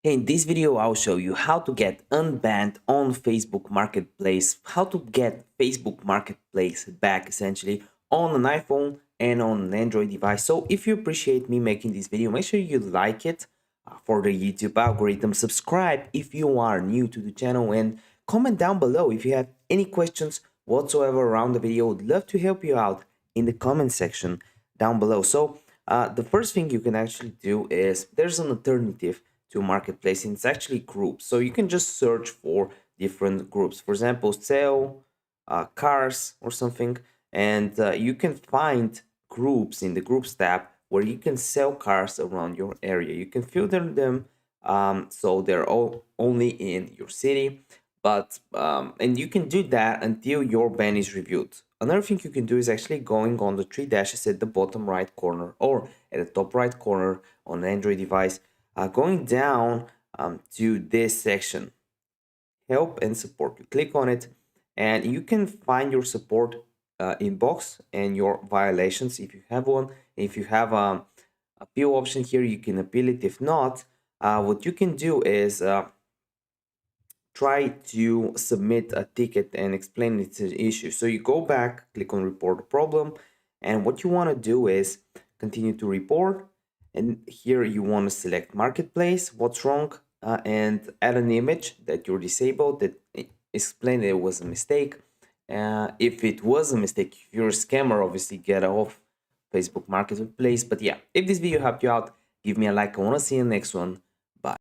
In this video, I'll show you how to get unbanned on Facebook Marketplace, how to get Facebook Marketplace back essentially on an iPhone and on an Android device. So if you appreciate me making this video, make sure you like it for the YouTube algorithm, subscribe if you are new to the channel, and comment down below if you have any questions whatsoever around the video. Would love to help you out in the comment section down below. So the first thing you can actually do is there's an alternative to marketplace, and it's actually groups. So you can just search for different groups, for example sell cars or something, and you can find groups in the groups tab where you can sell cars around your area. You can filter them so they're all only in your city, but and you can do that until your ban is reviewed. Another thing you can do is actually going on the three dashes at the bottom right corner or at the top right corner on an Android device, going down to this section, help and support. You click on it and you can find your support inbox and your violations if you have one. If you have a appeal option here, you can appeal it. If not, what you can do is try to submit a ticket and explain its issue. So you go back, click on report a problem, and what you want to do is continue to report. And here you want to select marketplace, what's wrong, and add an image that you're disabled that explain it was a mistake. If it was a mistake, if you're a scammer, obviously get off Facebook Marketplace. But yeah, if this video helped you out, give me a like. I want to see you in the next one.